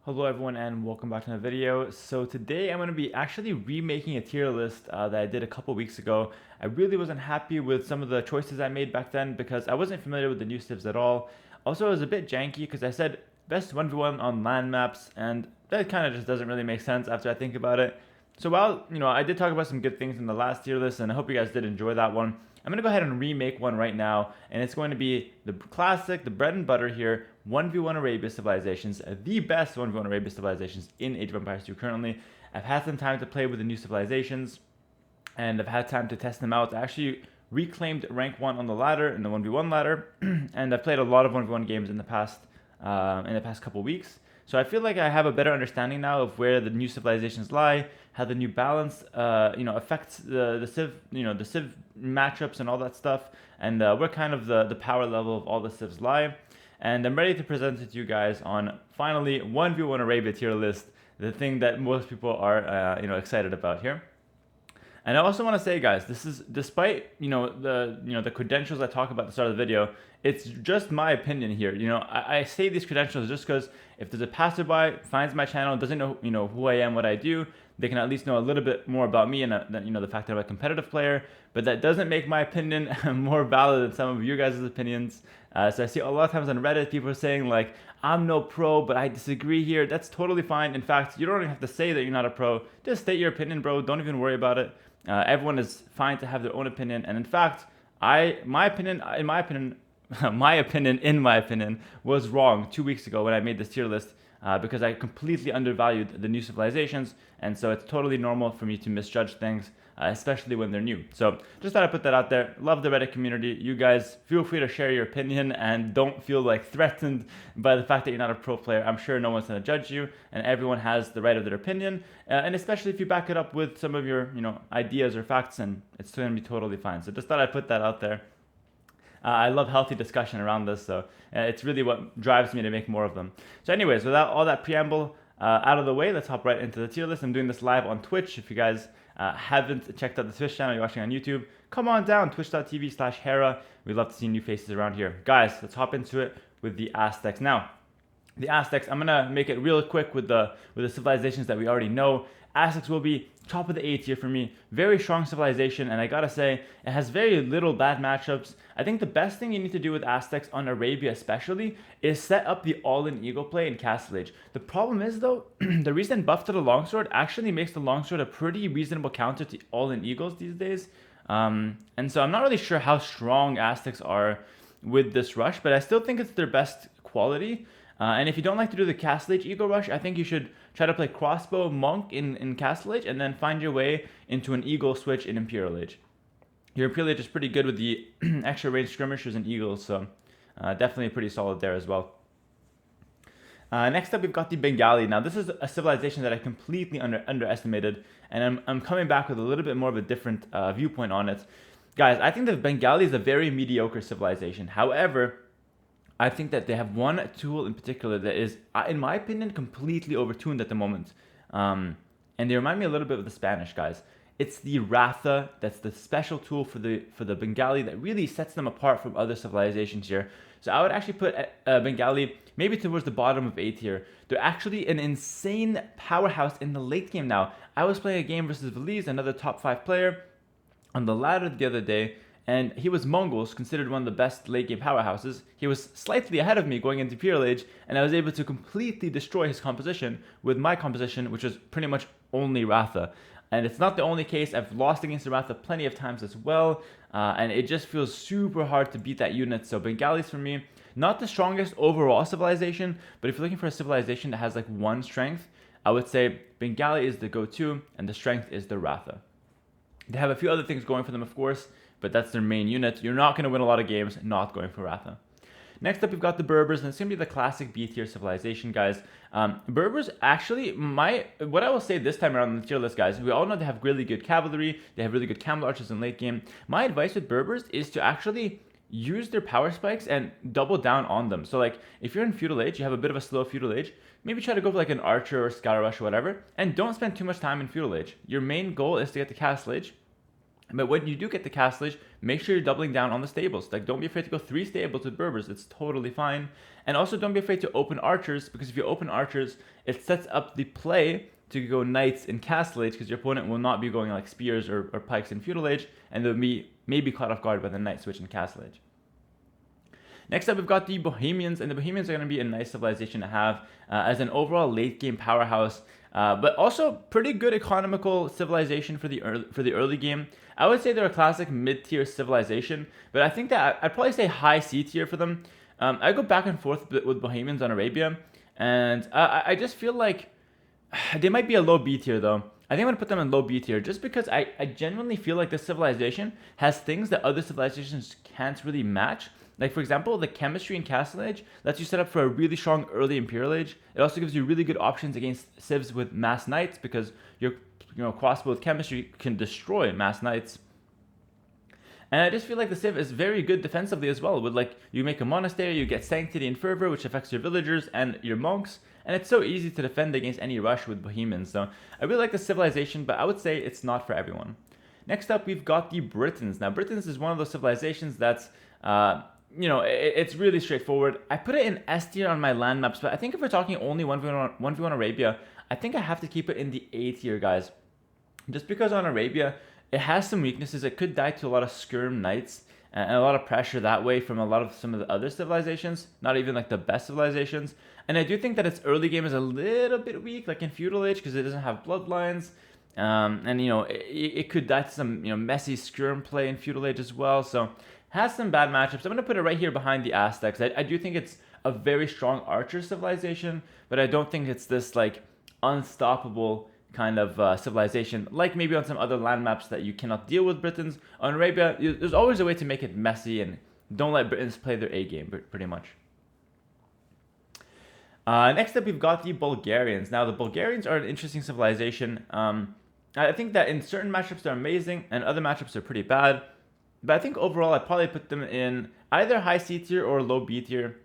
Hello everyone and welcome back to another video. So today I'm going to be actually remaking a tier list that I did a couple weeks ago. I really wasn't happy with some of the choices I made back then because I wasn't familiar with the new civs at all. Also, it was a bit janky because I said best 1v1 on land maps, and that kind of just doesn't really make sense after I think about it. So while, I did talk about some good things in the last tier list, and I hope you guys did enjoy that one, I'm going to go ahead and remake one right now, and it's going to be the classic, the bread and butter here, 1v1 Arabia civilizations, the best 1v1 Arabia civilizations in Age of Empires 2 currently. I've had some time to play with the new civilizations, and I've had time to test them out. I actually reclaimed rank 1 on the ladder, in the 1v1 ladder, and I've played a lot of 1v1 games in the past couple weeks. So I feel like I have a better understanding now of where the new civilizations lie, how the new balance, affects the civ, the civ matchups and all that stuff, and where kind of the power level of all the civs lie. And I'm ready to present it to you guys on finally 1v1 Arabia tier list, the thing that most people are, excited about here. And I also want to say, guys, this is despite the credentials I talk about at the start of the video. It's just my opinion here. I say these credentials just because if there's a passerby finds my channel, doesn't know who I am, what I do, they can at least know a little bit more about me and the fact that I'm a competitive player. But that doesn't make my opinion more valid than some of you guys' opinions. So I see a lot of times on Reddit people saying like, I'm no pro, but I disagree here. That's totally fine. In fact, you don't even have to say that you're not a pro. Just state your opinion, bro. Don't even worry about it. Everyone is fine to have their own opinion, and in fact, my opinion, was wrong 2 weeks ago when I made this tier list because I completely undervalued the new civilizations, and so it's totally normal for me to misjudge things, especially when they're new. So just thought I'd put that out there. Love the Reddit community. You guys feel free to share your opinion and don't feel like threatened by the fact that you're not a pro player. I'm sure no one's going to judge you, and everyone has the right of their opinion, and especially if you back it up with some of your ideas or facts, and it's going to be totally fine. So just thought I'd put that out there. I love healthy discussion around this, so it's really what drives me to make more of them. So anyways, without all that preamble out of the way, let's hop right into the tier list. I'm doing this live on Twitch. If you guys haven't checked out the Twitch channel, you're watching on YouTube, come on down, twitch.tv/Hera. We'd love to see new faces around here. Guys, let's hop into it with the Aztecs. Now, the Aztecs, I'm going to make it real quick with the civilizations that we already know. Aztecs will be top of the A tier for me. Very strong civilization, and I gotta say, it has very little bad matchups. I think the best thing you need to do with Aztecs on Arabia especially is set up the all-in eagle play in Castle Age. The problem is though, the recent buff to the longsword actually makes the longsword a pretty reasonable counter to all-in eagles these days. And so I'm not really sure how strong Aztecs are with this rush, but I still think it's their best quality. And if you don't like to do the Castle Age Eagle Rush, I think you should try to play Crossbow Monk in Castle Age and then find your way into an Eagle switch in Imperial Age. Your Imperial Age is pretty good with the extra range skirmishers and Eagles, so definitely pretty solid there as well. Next up, we've got the Bengali. Now, this is a civilization that I completely underestimated, and I'm coming back with a little bit more of a different viewpoint on it. Guys, I think the Bengali is a very mediocre civilization. However, I think that they have one tool in particular that is, in my opinion, completely overtuned at the moment. And they remind me a little bit of the Spanish guys. It's the Ratha that's the special tool for the Bengali that really sets them apart from other civilizations here. So I would actually put Bengali maybe towards the bottom of A tier. They're actually an insane powerhouse in the late game now. I was playing a game versus Veliz, another top 5 player, on the ladder the other day, and he was Mongols, considered one of the best late game powerhouses. He was slightly ahead of me going into Imperial Age, and I was able to completely destroy his composition with my composition, which was pretty much only Ratha. And it's not the only case. I've lost against the Ratha plenty of times as well, and it just feels super hard to beat that unit. So Bengalis for me, not the strongest overall civilization, but if you're looking for a civilization that has like one strength, I would say Bengali is the go-to, and the strength is the Ratha. They have a few other things going for them, of course, but that's their main unit. You're not going to win a lot of games not going for Ratha. Next up, we've got the Berbers, and it's going to be the classic B-tier civilization, guys. Berbers, actually, what I will say this time around on the tier list, guys, we all know they have really good cavalry, they have really good camel archers in late game. My advice with Berbers is to actually use their power spikes and double down on them. So, like, if you're in Feudal Age, you have a bit of a slow Feudal Age, maybe try to go for like an Archer or Scout Rush or whatever, and don't spend too much time in Feudal Age. Your main goal is to get to Castle Age, But when you do get the castle age, make sure you're doubling down on the stables. Like, don't be afraid to go 3 stables with Berbers. It's totally fine. And also don't be afraid to open archers, because if you open archers, it sets up the play to go knights in castle age, because your opponent will not be going like spears or pikes in feudal age, and they'll be maybe caught off guard by the knight switch in castle age. Next up, we've got the Bohemians, and the Bohemians are going to be a nice civilization to have as an overall late game powerhouse, but also pretty good economical civilization for the early game. I would say they're a classic mid-tier civilization, but I think that I'd probably say high C tier for them. I go back and forth with Bohemians on Arabia, and I just feel like they might be a low B tier though. I think I'm going to put them in low B tier just because I genuinely feel like this civilization has things that other civilizations can't really match. Like, for example, the chemistry in Castle Age lets you set up for a really strong early Imperial Age. It also gives you really good options against civs with mass knights, because your crossbow with chemistry can destroy mass knights. And I just feel like the civ is very good defensively as well. With, like, you make a monastery, you get sanctity and fervor, which affects your villagers and your monks, and it's so easy to defend against any rush with Bohemians. So I really like the civilization, but I would say it's not for everyone. Next up, we've got the Britons. Now, Britons is one of those civilizations that's it's really straightforward. I put it in S tier on my land maps, but I think if we're talking only 1v1 Arabia, I think I have to keep it in the A tier, guys. Just because on Arabia, it has some weaknesses. It could die to a lot of skirm knights and a lot of pressure that way from some of the other civilizations, not even like the best civilizations. And I do think that its early game is a little bit weak, like in Feudal Age, because it doesn't have bloodlines. It could die to some messy skirm play in Feudal Age as well. So has some bad matchups. I'm going to put it right here behind the Aztecs. I do think it's a very strong archer civilization, but I don't think it's this like unstoppable kind of civilization, like maybe on some other land maps that you cannot deal with Britons. On Arabia, there's always a way to make it messy, and don't let Britons play their A game, pretty much. Next up, we've got the Bulgarians. Now, the Bulgarians are an interesting civilization. I think that in certain matchups they're amazing, and other matchups are pretty bad. But I think overall, I'd probably put them in either high C tier or low B tier.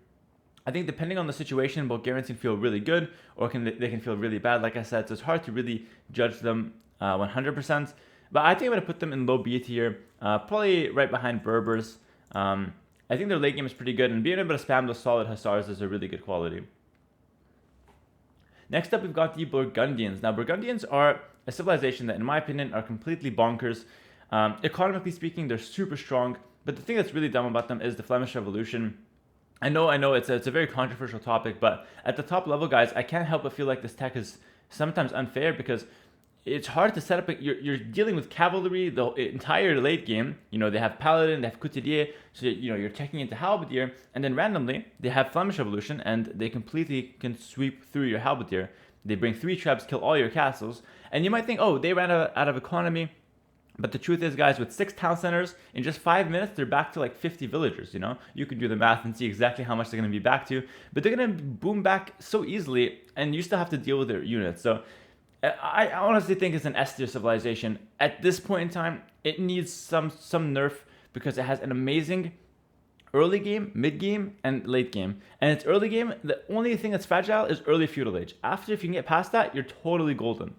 I think depending on the situation, Bulgarians can feel really good, or they can feel really bad, like I said. So it's hard to really judge them 100%. But I think I'm going to put them in low B tier, probably right behind Berbers. I think their late game is pretty good, and being able to spam those solid hussars is a really good quality. Next up, we've got the Burgundians. Now, Burgundians are a civilization that, in my opinion, are completely bonkers. Economically speaking, they're super strong, but the thing that's really dumb about them is the Flemish Revolution. I know it's a very controversial topic, but at the top level, guys, I can't help but feel like this tech is sometimes unfair, because it's hard to set up. You're dealing with cavalry the entire late game. They have Paladin, they have Couturier, so you're checking into Halberdier, and then randomly they have Flemish Revolution, and they completely can sweep through your Halberdier. They bring 3 trebs, kill all your castles, and you might think, oh, they ran out of economy. But the truth is, guys, with 6 town centers, in just 5 minutes, they're back to like 50 villagers, You can do the math and see exactly how much they're going to be back to. But they're going to boom back so easily, and you still have to deal with their units. So I honestly think it's an S tier civilization. At this point in time, it needs some nerf, because it has an amazing early game, mid game, and late game. And its early game, the only thing that's fragile is early Feudal Age. After, if you can get past that, you're totally golden.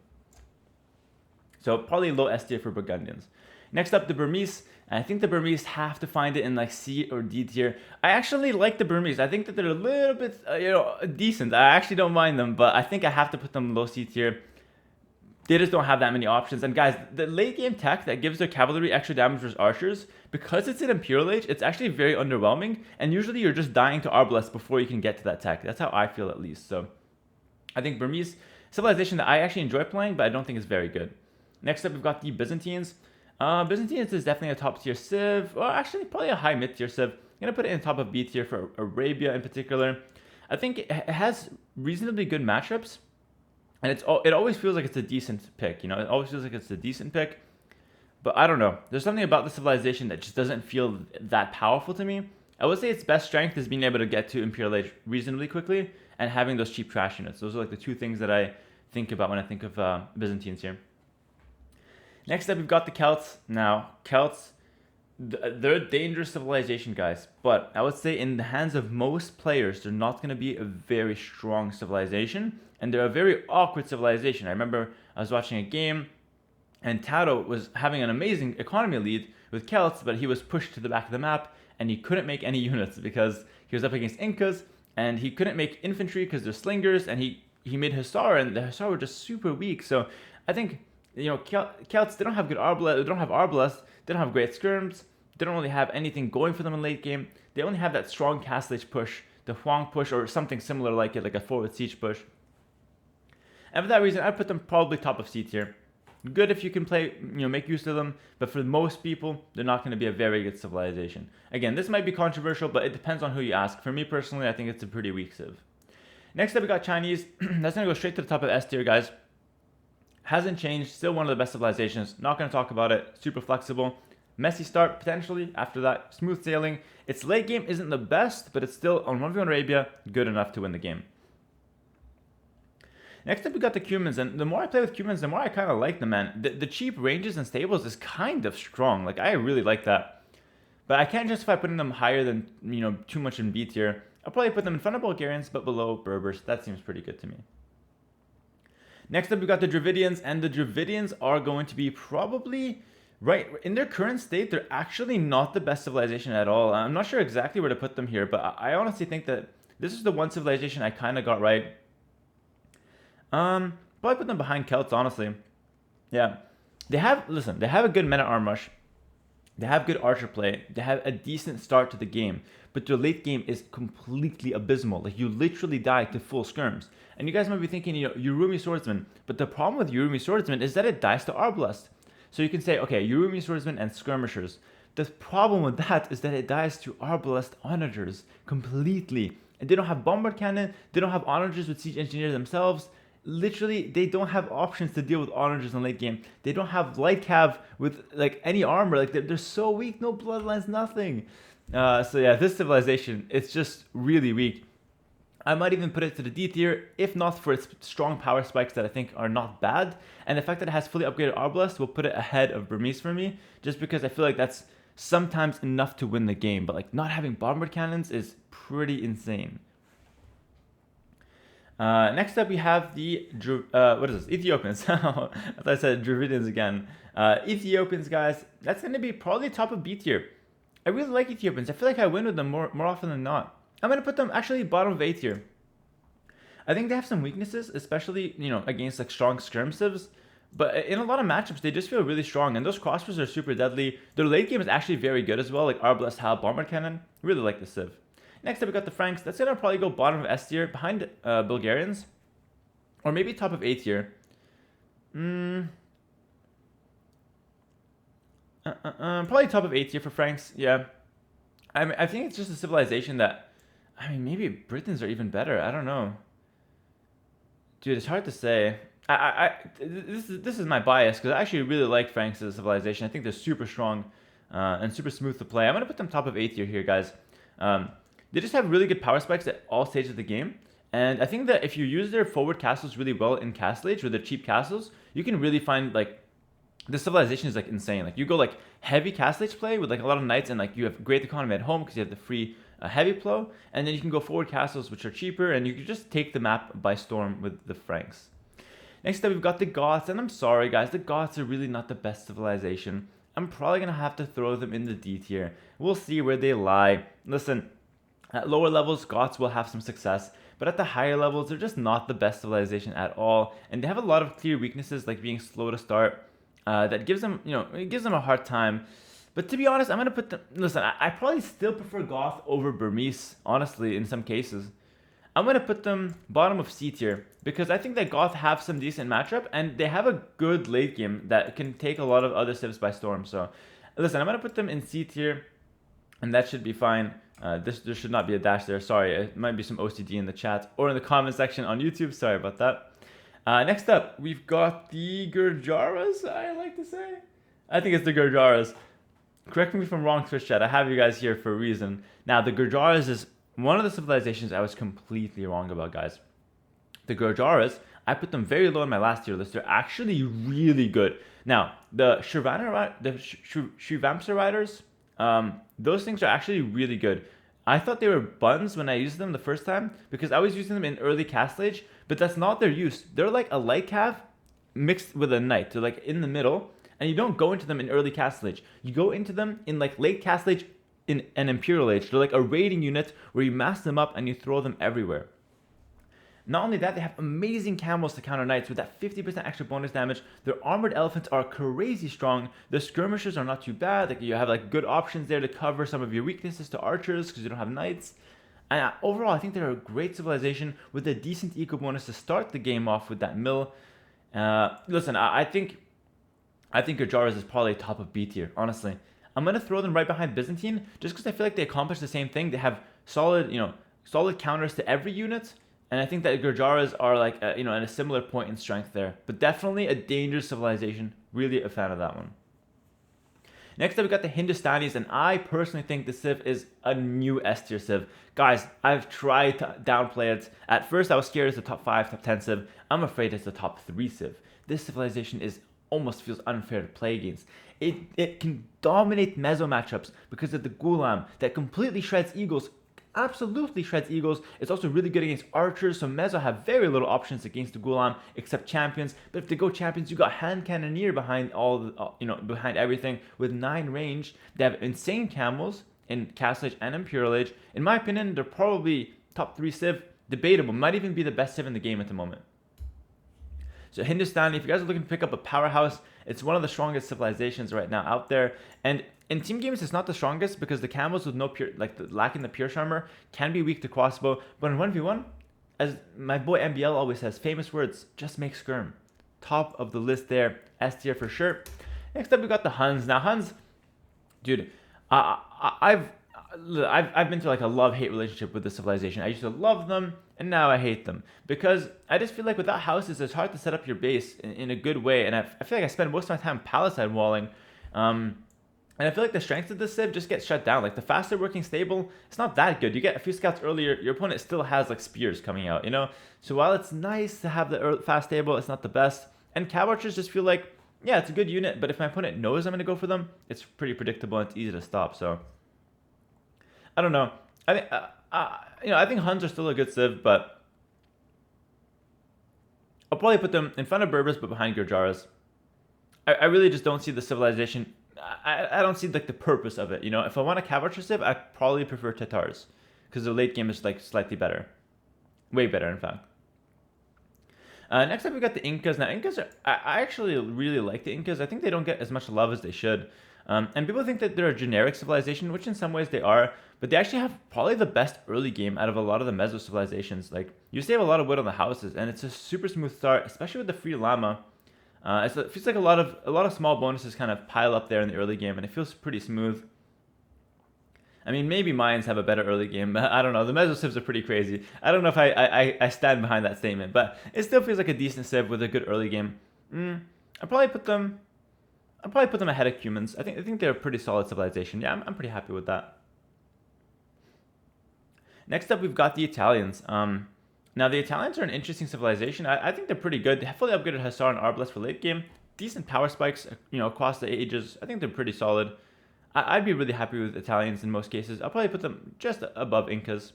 So probably low S tier for Burgundians. Next up, the Burmese. And I think the Burmese have to find it in like C or D tier. I actually like the Burmese. I think that they're a little bit, decent. I actually don't mind them, but I think I have to put them low C tier. They just don't have that many options. And guys, the late game tech that gives their cavalry extra damage versus archers, because it's an Imperial Age, it's actually very underwhelming. And usually you're just dying to Arbalest before you can get to that tech. That's how I feel, at least. So I think Burmese, civilization that I actually enjoy playing, but I don't think is very good. Next up, we've got the Byzantines. Byzantines is definitely a top tier civ, or actually probably a high mid tier civ. I'm going to put it in top of B tier for Arabia in particular. I think it has reasonably good matchups, and it always feels like it's a decent pick. It always feels like it's a decent pick. But I don't know. There's something about the civilization that just doesn't feel that powerful to me. I would say its best strength is being able to get to Imperial Age reasonably quickly and having those cheap trash units. Those are like the 2 things that I think about when I think of Byzantines here. Next up, we've got the Celts. Now, Celts, they're a dangerous civilization, guys. But I would say in the hands of most players, they're not going to be a very strong civilization. And they're a very awkward civilization. I remember I was watching a game, And Taro was having an amazing economy lead with Celts, but he was pushed to the back of the map, and he couldn't make any units because he was up against Incas, and he couldn't make infantry because they're slingers, and he made Hussar, and the Hussar were just super weak. So I think, Celts, they don't have good arbalest, they don't have arbalest, they don't have great skirms, they don't really have anything going for them in late game. They only have that strong castle age push, the Huang push, or something similar like it, like a forward siege push. And for that reason, I put them probably top of C tier. Good if you can play, make use of them, but for most people, they're not going to be a very good civilization. Again, this might be controversial, but it depends on who you ask. For me personally, I think it's a pretty weak civ. Next up, we got Chinese. That's going to go straight to the top of S tier, guys. Hasn't changed, still one of the best civilizations. Not going to talk about it, super flexible. Messy start, potentially. After that, smooth sailing. Its late game isn't the best, but it's still, on 1v1 Arabia, good enough to win the game. Next up, we got the Cumans, and the more I play with Cumans, the more I kind of like them, man. The cheap ranges and stables is kind of strong. Like, I really like that. But I can't justify putting them higher than, too much in B tier. I'll probably put them in front of Bulgarians, but below Berbers. That seems pretty good to me. Next up, we got the Dravidians, and the Dravidians are going to be probably, right, in their current state, they're actually not the best civilization at all. I'm not sure exactly where to put them here, but I honestly think that this is the one civilization I kind of got right. Probably put them behind Celts, honestly. Yeah. They have a good men-at-arm rush. They have good archer play. They have a decent start to the game. But their late game is completely abysmal. Like, you literally die to full skirms. And you guys might be thinking, Urumi Swordsman. But the problem with Urumi Swordsman is that it dies to Arbalest. So you can say, okay, Urumi Swordsman and Skirmishers. The problem with that is that it dies to Arbalest Onagers completely. And they don't have Bombard Cannon. They don't have Onagers with Siege Engineer themselves. Literally, they don't have options to deal with Onagers in late game. They don't have light cav with like any armor. Like they're so weak, no bloodlines, nothing. So yeah, this civilization, it's just really weak. I might even put it to the D tier, if not for its strong power spikes that I think are not bad. And the fact that it has fully upgraded Arbalest will put it ahead of Burmese for me, just because I feel like that's sometimes enough to win the game. But like not having bombard cannons is pretty insane. Next up, we have the, what is this? Ethiopians. I thought I said Dravidians again. Ethiopians, guys, that's going to be probably top of B tier. I really like Ethiopians. I feel like I win with them more often than not. I'm going to put them actually bottom of A tier. I think they have some weaknesses, especially, against like strong skirm civs. But in a lot of matchups, they just feel really strong. And those crossbows are super deadly. Their late game is actually very good as well, like Arbalest, Hal, Bombard Cannon. Really like the civ. Next up, we got the Franks. That's going to probably go bottom of S tier, behind Bulgarians. Or maybe top of A tier. Probably top of A tier for Franks, yeah. I think it's just a civilization that... maybe Britons are even better. I don't know. Dude, it's hard to say. This is my bias, because I actually really like Franks as a civilization. I think they're super strong and super smooth to play. I'm going to put them top of A tier here, guys. They just have really good power spikes at all stages of the game. And I think that if you use their forward castles really well in Castle Age, with their cheap castles, you can really find, like, the civilization is, like, insane. Like, you go, like, heavy Castle Age play with, like, a lot of knights, and, like, you have great economy at home because you have the free heavy plow. And then you can go forward castles, which are cheaper, and you can just take the map by storm with the Franks. Next up, we've got the Goths. And I'm sorry, guys, the Goths are really not the best civilization. I'm probably going to have to throw them in the D tier. We'll see where they lie. Listen, at lower levels, Goths will have some success, but at the higher levels, they're just not the best civilization at all, and they have a lot of clear weaknesses, like being slow to start, that gives them, it gives them a hard time. But to be honest, I'm going to put them... Listen, I probably still prefer Goth over Burmese, honestly, in some cases. I'm going to put them bottom of C tier, because I think that Goth have some decent matchup, and they have a good late game that can take a lot of other civs by storm. So, listen, I'm going to put them in C tier, and that should be fine. There should not be a dash there. Sorry, it might be some OCD in the chat or in the comment section on YouTube. Sorry about that. Next up, we've got the Gurjaras, I like to say. I think it's the Gurjaras. Correct me if I'm wrong, Twitch chat. I have you guys here for a reason. Now, the Gurjaras is one of the civilizations I was completely wrong about, guys. The Gurjaras, I put them very low in my last tier list. They're actually really good. Now, the Shavana, the Shivamsa riders, those things are actually really good. I thought they were buns when I used them the first time, because I was using them in early Castle Age, but that's not their use. They're like a light cav mixed with a knight. So like in the middle, and you don't go into them in early Castle Age. You go into them in like late Castle Age in an Imperial Age. They're like a raiding unit where you mass them up and you throw them everywhere. Not only that, they have amazing camels to counter knights with that 50% extra bonus damage. Their armored elephants are crazy strong. The skirmishers are not too bad. Like you have like good options there to cover some of your weaknesses to archers because you don't have knights. And overall, I think they're a great civilization with a decent eco bonus to start the game off with that mill. Listen, I think Magyars is probably top of B tier, honestly. I'm going to throw them right behind Byzantine just because I feel like they accomplish the same thing. They have solid counters to every unit. And I think that Magyars are like, at a similar point in strength there. But definitely a dangerous civilization. Really a fan of that one. Next up, we got the Hindustanis, and I personally think the civ is a new S tier civ. Guys, I've tried to downplay it. At first, I was scared it's the top 5, top 10 civ. I'm afraid it's the top 3 civ. This civilization almost feels unfair to play against. It can dominate meso matchups because of the Gulam that completely shreds eagles. Absolutely shreds eagles. It's also really good against archers, so Meso have very little options against the Gulam except champions. But if they go champions, you got hand cannoneer behind behind everything with 9 range. They have insane camels in Castle Age and Imperial Age. In my opinion, they're probably top 3 civ. Debatable, might even be the best civ in the game at the moment. So Hindustani, if you guys are looking to pick up a powerhouse, it's one of the strongest civilizations right now out there. And in team games, it's not the strongest because the camels with lacking the Pierce armor can be weak to crossbow. But in 1v1, as my boy MBL always says, famous words, just make skirm. Top of the list there, S tier for sure. Next up, we got the Huns. Now Huns, dude, I've been through like a love-hate relationship with this civilization. I used to love them, and now I hate them. Because I just feel like without houses, it's hard to set up your base in a good way. And I feel like I spend most of my time palisade walling. And I feel like the strength of this civ just gets shut down. Like the faster working stable, it's not that good. You get a few scouts earlier, your opponent still has like spears coming out, So while it's nice to have the fast stable, it's not the best. And cav archers just feel like, yeah, it's a good unit, but if my opponent knows I'm going to go for them, it's pretty predictable and it's easy to stop. So I don't know. I think Huns are still a good civ, but I'll probably put them in front of Berbers, but behind Magyars. I really just don't see the civilization. I don't see like the purpose of it. If I want a cav archer civ, I probably prefer Tatars because the late game is like slightly better, way better in fact. Next up, we got the Incas. Now, Incas I actually really like the Incas. I think they don't get as much love as they should. And people think that they're a generic civilization, which in some ways they are, but they actually have probably the best early game out of a lot of the Meso civilizations. Like, you save a lot of wood on the houses, and it's a super smooth start, especially with the free llama. It feels like a lot of small bonuses kind of pile up there in the early game, and it feels pretty smooth. I mean, maybe Mayans have a better early game. I don't know. The Meso civs are pretty crazy. I don't know if I stand behind that statement, but it still feels like a decent civ with a good early game. I'll probably put them ahead of Cumans. I think they're a pretty solid civilization. Yeah, I'm pretty happy with that. Next up, we've got the Italians. Now, the Italians are an interesting civilization. I think they're pretty good. They have fully upgraded Hussar and Arbalest for late game. Decent power spikes, across the ages. I think they're pretty solid. I'd be really happy with Italians in most cases. I'll probably put them just above Incas.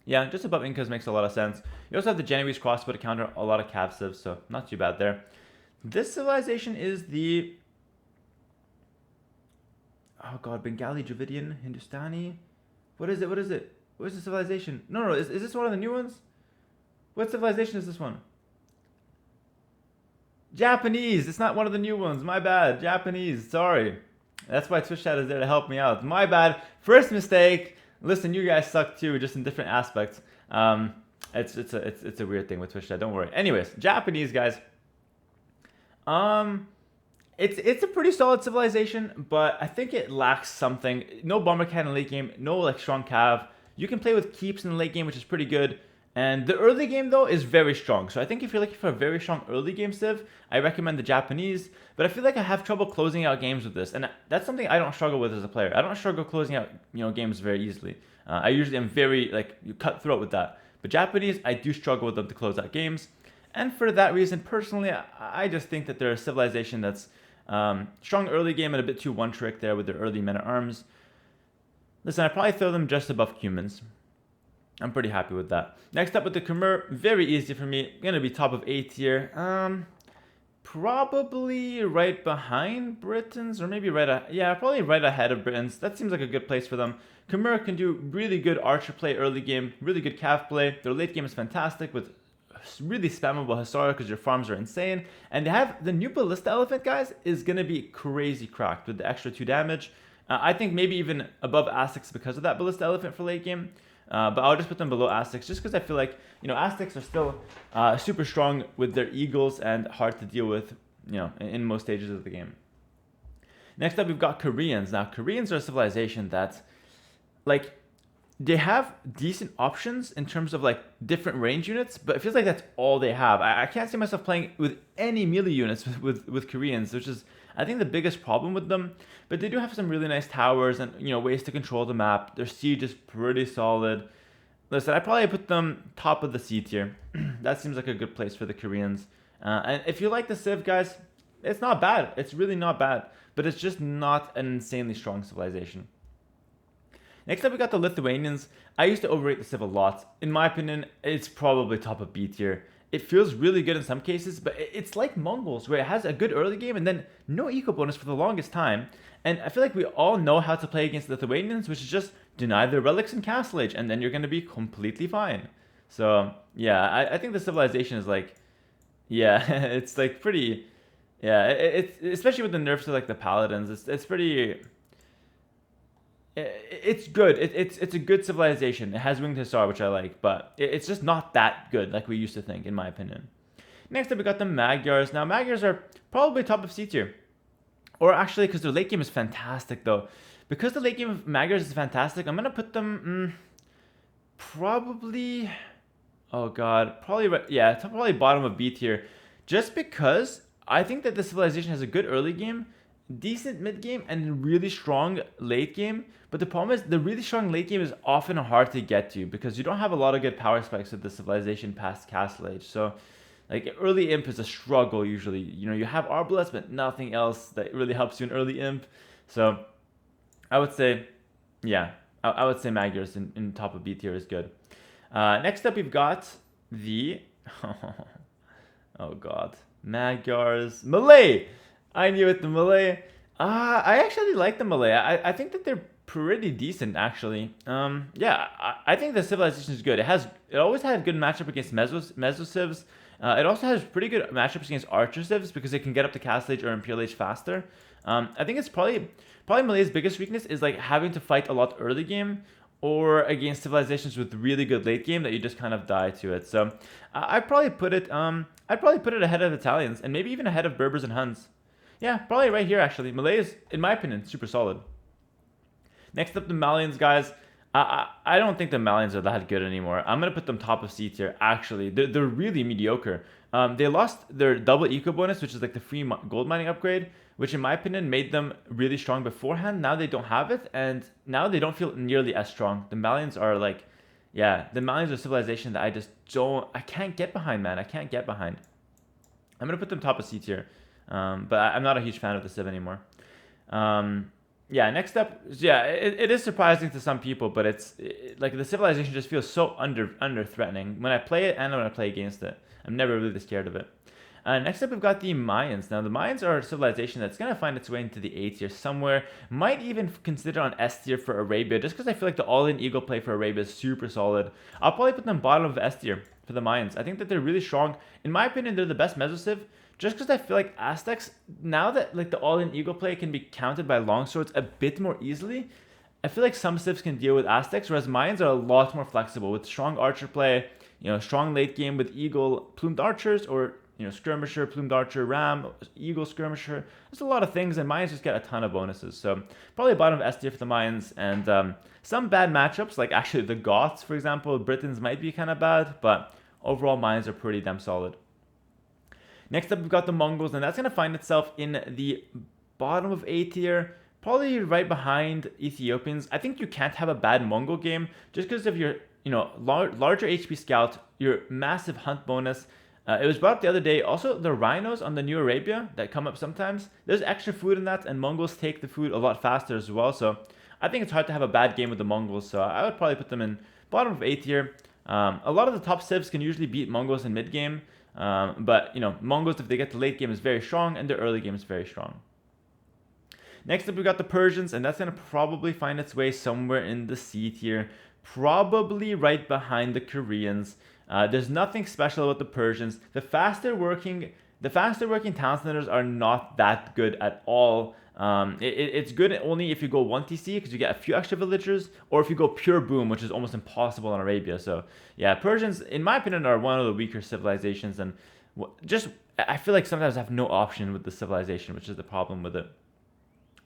Yeah, just above Incas makes a lot of sense. You also have the Genoese crossbow to counter a lot of cav civs, so not too bad there. This civilization is the... Oh god, Bengali, Dravidian, Hindustani. What is it? Where's the civilization? No, is this one of the new ones? What civilization is this one? Japanese! It's not one of the new ones. My bad. Japanese. Sorry. That's why Twitch chat is there to help me out. My bad. First mistake. Listen, you guys suck too, just in different aspects. It's a weird thing with Twitch chat. Don't worry. Anyways, Japanese guys. It's a pretty solid civilization, but I think it lacks something. No bomber cannon late game. No like strong cav. You can play with keeps in the late game, which is pretty good. And the early game, though, is very strong. So I think if you're looking for a very strong early game civ, I recommend the Japanese. But I feel like I have trouble closing out games with this. And that's something I don't struggle with as a player. I don't struggle closing out games very easily. I usually am very, cutthroat with that. But Japanese, I do struggle with them to close out games. And for that reason, personally, I just think that they're a civilization that's strong early game and a bit too one-trick there with their early men-at-arms. Listen, I'd probably throw them just above Cumans. I'm pretty happy with that. Next up with the Khmer, very easy for me. Gonna be top of A tier. probably right behind Britons, or maybe yeah, probably right ahead of Britons. That seems like a good place for them. Khmer can do really good archer play early game, really good cav play. Their late game is fantastic with really spammable Hisara because your farms are insane. And they have the new Ballista Elephant, guys, is going to be crazy cracked with the extra 2 damage. I think maybe even above Aztecs because of that Ballista Elephant for late game. But I'll just put them below Aztecs just because I feel like, Aztecs are still super strong with their eagles and hard to deal with, in most stages of the game. Next up, we've got Koreans. Now, Koreans are a civilization that, they have decent options in terms of, different range units, but it feels like that's all they have. I can't see myself playing with any melee units with Koreans, which is, I think, the biggest problem with them. But they do have some really nice towers and, ways to control the map. Their siege is pretty solid. Listen, I'd probably put them top of the C tier. That seems like a good place for the Koreans. And if you like the Civ, guys, it's not bad. It's really not bad. But it's just not an insanely strong civilization. Next up, we got the Lithuanians. I used to overrate the Civ a lot. In my opinion, it's probably top of B tier. It feels really good in some cases, but it's like Mongols, where it has a good early game and then no eco bonus for the longest time. And I feel like we all know how to play against Lithuanians, which is just deny their relics and Castle Age, and then you're going to be completely fine. So, yeah, I think the civilization is it's pretty, it's especially with the nerfs to the Paladins, it's pretty... It's good. It's a good civilization. It has winged Hussar, which I like, but it's just not that good like we used to think, in my opinion. Next up, we got the Magyars. Now, Magyars are probably top of C tier. Or actually, because their late game is fantastic, though. Because the late game of Magyars is fantastic, I'm going to put them probably... Oh, God. Probably bottom of B tier. Just because I think that the civilization has a good early game, decent mid game, and really strong late game. But the problem is the really strong late game is often hard to get to because you don't have a lot of good power spikes with the civilization past Castle Age. So early imp is a struggle usually. You have Arbalest, but nothing else that really helps you in early imp. So I would say, I would say Magyars in top of B tier is good. Next up, we've got the oh god, Magyars, Malay. I knew it, the Malay. I actually like the Malay. I think that they're pretty decent, actually. I think the civilization is good. It always had good matchup against Mesocivs. It also has pretty good matchups against Archer Civs because it can get up to Castle Age or Imperial Age faster. I think it's probably Malay's biggest weakness is having to fight a lot early game or against civilizations with really good late game that you just kind of die to it. So I'd probably put it ahead of Italians and maybe even ahead of Berbers and Huns. Yeah, probably right here, actually. Malay is, in my opinion, super solid. Next up, the Malians, guys. I don't think the Malians are that good anymore. I'm going to put them top of C tier, actually. They're really mediocre. They lost their double eco bonus, which is the free gold mining upgrade, which in my opinion made them really strong beforehand. Now they don't have it, and now they don't feel nearly as strong. The Malians are the Malians are a civilization that I can't get behind, man. I can't get behind. I'm going to put them top of C tier. But I'm not a huge fan of the Civ anymore. Next up, it is surprising to some people, but the civilization just feels so under threatening when I play it and when I play against it. I'm never really scared of it. Next up, we've got the Mayans. Now, the Mayans are a civilization that's going to find its way into the A tier somewhere. Might even consider on S tier for Arabia, just because I feel like the all-in eagle play for Arabia is super solid. I'll probably put them bottom of S tier for the Mayans. I think that they're really strong. In my opinion, they're the best Mesociv. Just because I feel like Aztecs, now that the all-in eagle play can be countered by longswords a bit more easily, I feel like some civs can deal with Aztecs, whereas Mayans are a lot more flexible with strong archer play, strong late game with eagle plumed archers or skirmisher, plumed archer, ram, eagle skirmisher. There's a lot of things, and Mayans just get a ton of bonuses. So probably bottom of S tier for the Mayans, and some bad matchups, like actually the Goths, for example, Britons might be kind of bad, but overall Mayans are pretty damn solid. Next up, we've got the Mongols, and that's going to find itself in the bottom of A tier, probably right behind Ethiopians. I think you can't have a bad Mongol game just because of your, larger HP scout, your massive hunt bonus. It was brought up the other day. Also, the rhinos on the New Arabia that come up sometimes, there's extra food in that, and Mongols take the food a lot faster as well. So I think it's hard to have a bad game with the Mongols. So I would probably put them in bottom of A tier. A lot of the top civs can usually beat Mongols in mid game, but you know, Mongols, if they get to late game, is very strong, and their early game is very strong. Next up, we got the Persians, and that's going to probably find its way somewhere in the C tier, probably right behind the Koreans. There's nothing special about the Persians. The faster working town centers are not that good at all. It's good only if you go 1TC, because you get a few extra villagers, or if you go pure boom, which is almost impossible in Arabia. So yeah, Persians, in my opinion, are one of the weaker civilizations, and just I feel like sometimes I have no option with the civilization, which is the problem with it.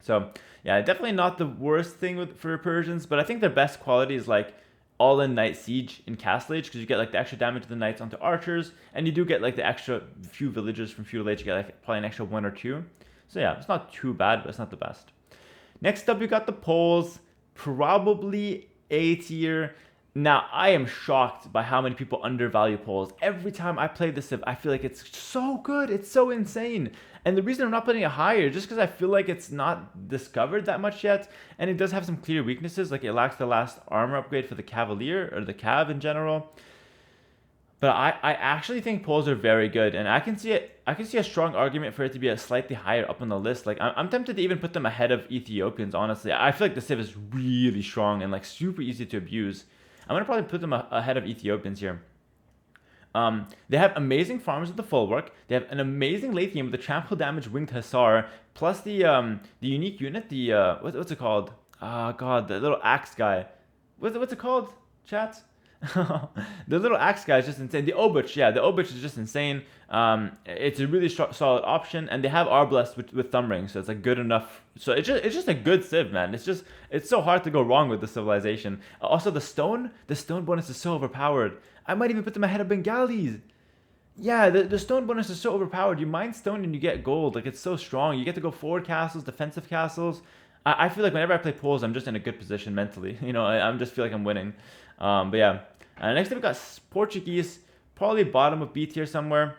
So yeah, definitely not the worst thing for Persians, but I think their best quality is like all-in Knight Siege in Castle Age, because you get like the extra damage of the knights onto archers, and you do get like the extra few villagers from Feudal Age. You get like probably an extra 1 or 2. So yeah, it's not too bad, but it's not the best. Next up, we got the Poles, probably A tier. Now, I am shocked by how many people undervalue Poles. Every time I play this Civ, I feel like it's so good. It's so insane. And the reason I'm not putting it higher, just because I feel like it's not discovered that much yet. And it does have some clear weaknesses, like it lacks the last armor upgrade for the Cavalier, or the Cav in general. But I actually think Poles are very good, and I can see a strong argument for it to be a slightly higher up on the list. Like I'm tempted to even put them ahead of Ethiopians, honestly. I feel like the Civ is really strong and like super easy to abuse. I'm going to probably put them ahead of Ethiopians here. They have amazing farms with the full work. They have an amazing late game with the trample damage winged Hussar, plus the unique unit, the what's it called? Oh god, the little axe guy. What's it called, chat? The little axe guy is just insane. The Obuch, yeah, the Obuch is just insane. It's a really solid option, and they have Arblast with Thumb Ring, so it's like good enough. So it's just a good civ, man. It's so hard to go wrong with the civilization. Also, the stone bonus is so overpowered. I might even put them ahead of Bengalis. Yeah, the stone bonus is so overpowered. You mine stone and you get gold. Like, it's so strong. You get to go forward castles, defensive castles. I feel like whenever I play Poles, I'm just in a good position mentally. You know, I just feel like I'm winning. But yeah. Next up, we got Portuguese, probably bottom of B tier somewhere.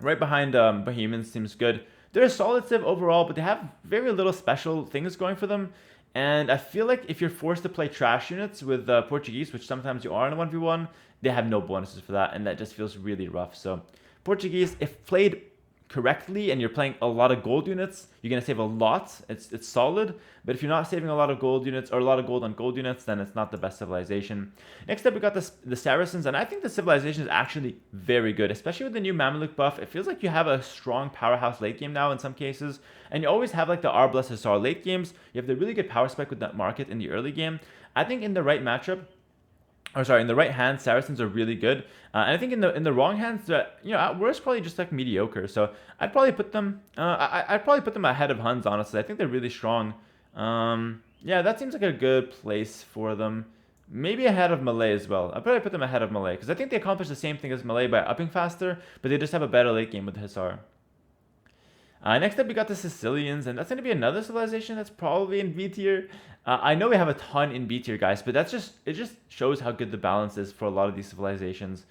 Right behind Bohemians, seems good. They're a solid civ overall, but they have very little special things going for them. And I feel like if you're forced to play trash units with Portuguese, which sometimes you are in a 1v1, they have no bonuses for that, and that just feels really rough. So Portuguese, if played correctly and you're playing a lot of gold units, you're going to save a lot. It's solid. But if you're not saving a lot of gold units, or a lot of gold on gold units, then it's not the best civilization. Next up, we got the Saracens, and I think the civilization is actually very good, especially with the new Mamluk buff. It feels like you have a strong powerhouse late game now in some cases, and you always have like the Arblast Hussar late games. You have the really good power spike with that market in the early game. I think in the right matchup, in the right hand, Saracens are really good. And I think in the wrong hands, at worst, probably just like mediocre. So I'd probably put them. I'd probably put them ahead of Huns. Honestly, I think they're really strong. Yeah, that seems like a good place for them. Maybe ahead of Malay as well. I'd probably put them ahead of Malay, because I think they accomplish the same thing as Malay by upping faster, but they just have a better late game with the Hussar. Next up, we got the Sicilians, and that's going to be another civilization that's probably in B tier. I know we have a ton in B tier, guys, but it just shows how good the balance is for a lot of these civilizations.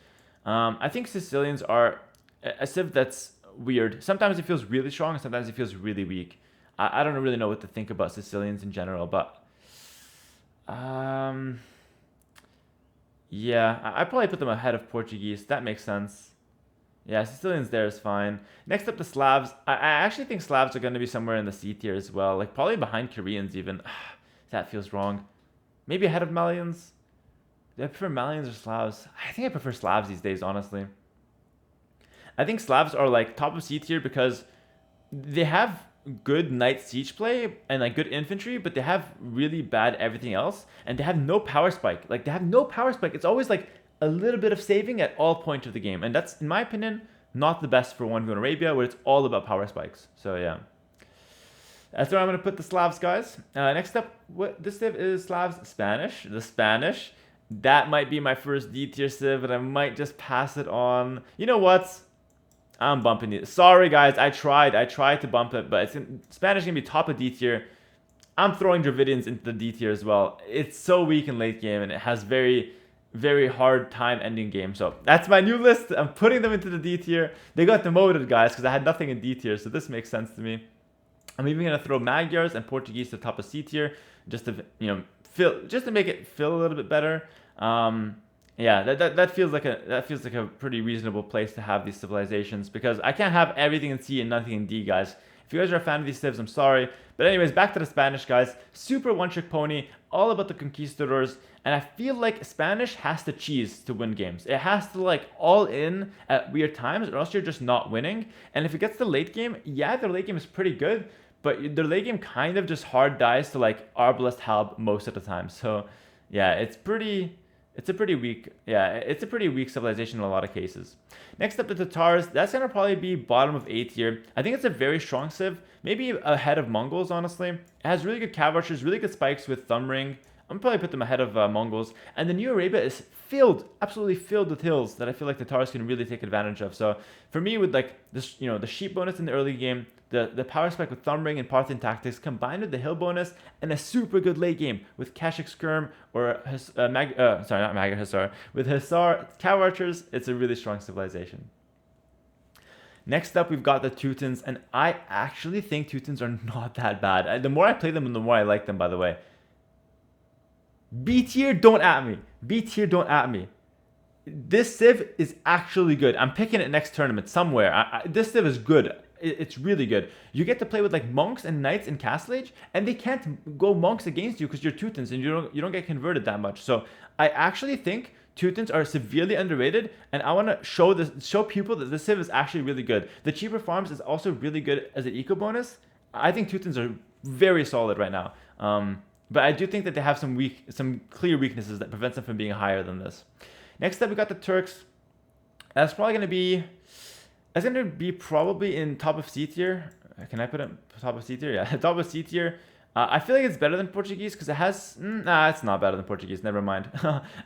I think Sicilians are a civ that's weird. Sometimes it feels really strong, and sometimes it feels really weak. I don't really know what to think about Sicilians in general, but yeah, I'd probably put them ahead of Portuguese. That makes sense. Yeah, Sicilians there is fine. Next up, the Slabs. I actually think Slabs are going to be somewhere in the C tier as well. Like, probably behind Koreans even. That feels wrong. Maybe ahead of Malians. Do I prefer Malians or Slavs? I think I prefer Slavs these days, honestly. I think Slavs are like top of C tier because they have good knight siege play and like good infantry, but they have really bad everything else, and they have no power spike. Like, they have no power spike. It's always like a little bit of saving at all points of the game, and that's, in my opinion, not the best for 1v1 Arabia, where it's all about power spikes. So yeah, that's where I'm going to put the Slavs, guys. Next up, this civ is Slavs Spanish. The Spanish, that might be my first D tier civ, and I might just pass it on. You know what? I'm bumping it. Sorry, guys. I tried to bump it, but Spanish going to be top of D tier. I'm throwing Dravidians into the D tier as well. It's so weak in late game, and it has very hard time ending game. So that's my new list. I'm putting them into the D tier. They got demoted, guys, because I had nothing in D tier, so this makes sense to me. I'm even gonna throw Magyars and Portuguese to the top of C tier, just to make it feel a little bit better. Yeah, that feels like a pretty reasonable place to have these civilizations, because I can't have everything in C and nothing in D, guys. If you guys are a fan of these civs, I'm sorry. But anyways, back to the Spanish, guys. Super one-trick pony, all about the conquistadors, and I feel like Spanish has to cheese to win games. It has to like all in at weird times, or else you're just not winning. And if it gets to late game, yeah, their late game is pretty good, but their late game kind of just hard dies to like Arbalest Halb most of the time. So yeah, it's a pretty weak civilization in a lot of cases. Next up, the Tatars. That's gonna probably be bottom of A tier. I think it's a very strong civ, maybe ahead of Mongols, honestly. It has really good cav archers, really good spikes with thumb ring. I'm probably put them ahead of Mongols. And the New Arabia is filled, absolutely filled with hills that I feel like the Tatars can really take advantage of. So for me, with like this, the sheep bonus in the early game, the power spike with thumb ring and Parthian tactics, combined with the hill bonus and a super good late game with Kashik Skirm or Magyar Hussar, with Hussar cav archers, it's a really strong civilization. Next up, we've got the Teutons, and I actually think Teutons are not that bad. The more I play them, the more I like them, by the way. B tier, don't at me. B tier, don't at me. This civ is actually good. I'm picking it next tournament somewhere. This civ is good. It's really good. You get to play with like monks and knights in Castle Age, and they can't go monks against you because you're Teutons and you don't get converted that much. So I actually think Teutons are severely underrated, and I want to show people that this civ is actually really good. The cheaper farms is also really good as an eco bonus. I think Teutons are very solid right now. But I do think that they have some clear weaknesses that prevents them from being higher than this. Next up, we got the Turks. That's probably going to be probably in top of C tier. Can I put it top of C tier? Yeah, top of C tier. I feel like it's better than Portuguese because it has... Nah, it's not better than Portuguese. Never mind.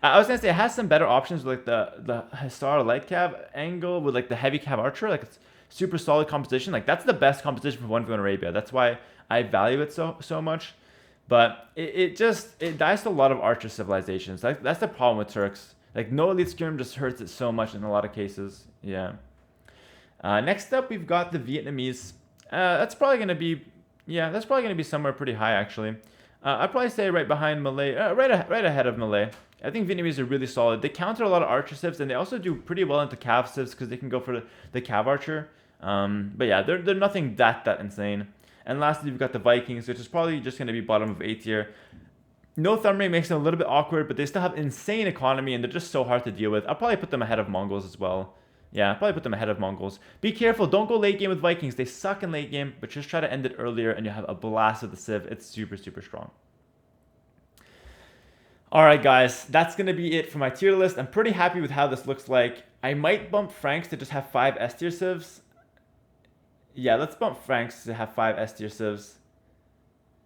I was going to say it has some better options with like the Hussar light cav angle with like the heavy cav archer. Like it's super solid composition. Like that's the best composition for 1v1 Arabia. That's why I value it so much. But it dies to a lot of archer civilizations. That's the problem with Turks. Like no elite skirm just hurts it so much in a lot of cases. Yeah. Next up, we've got the Vietnamese. That's probably going to be somewhere pretty high, actually. I'd probably say right behind Malay, right ahead of Malay. I think Vietnamese are really solid. They counter a lot of archer civs, and they also do pretty well into cav civs because they can go for the cav archer. But yeah, they're nothing that insane. And lastly, we've got the Vikings, which is probably just going to be bottom of A tier. No thumb ring makes them a little bit awkward, but they still have insane economy, and they're just so hard to deal with. I'll probably put them ahead of Mongols as well. Yeah, I'll probably put them ahead of Mongols. Be careful, don't go late game with Vikings. They suck in late game, but just try to end it earlier, and you'll have a blast with the civ. It's super, super strong. Alright guys, that's going to be it for my tier list. I'm pretty happy with how this looks like. I might bump Franks to just have 5 S tier civs. Yeah, let's bump Franks to have 5 S tier civs.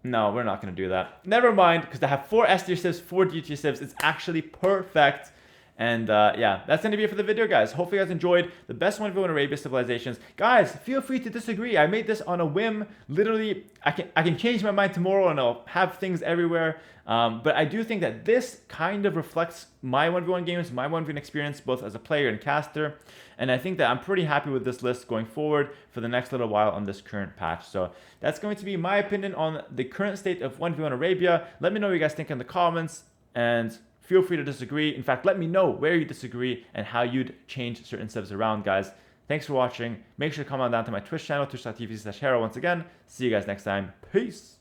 No, we're not going to do that. Never mind, because to have 4 S tier civs, 4 D tier civs, it's actually perfect. And yeah, that's going to be it for the video, guys. Hopefully you guys enjoyed the best 1v1 Arabia civilizations. Guys, feel free to disagree. I made this on a whim. Literally, I can change my mind tomorrow and I'll have things everywhere. But I do think that this kind of reflects my 1v1 games, my 1v1 experience, both as a player and caster. And I think that I'm pretty happy with this list going forward for the next little while on this current patch. So that's going to be my opinion on the current state of 1v1 Arabia. Let me know what you guys think in the comments, and feel free to disagree. In fact, let me know where you disagree and how you'd change certain civs around, guys. Thanks for watching. Make sure to come on down to my Twitch channel, twitch.tv/Hera once again. See you guys next time. Peace.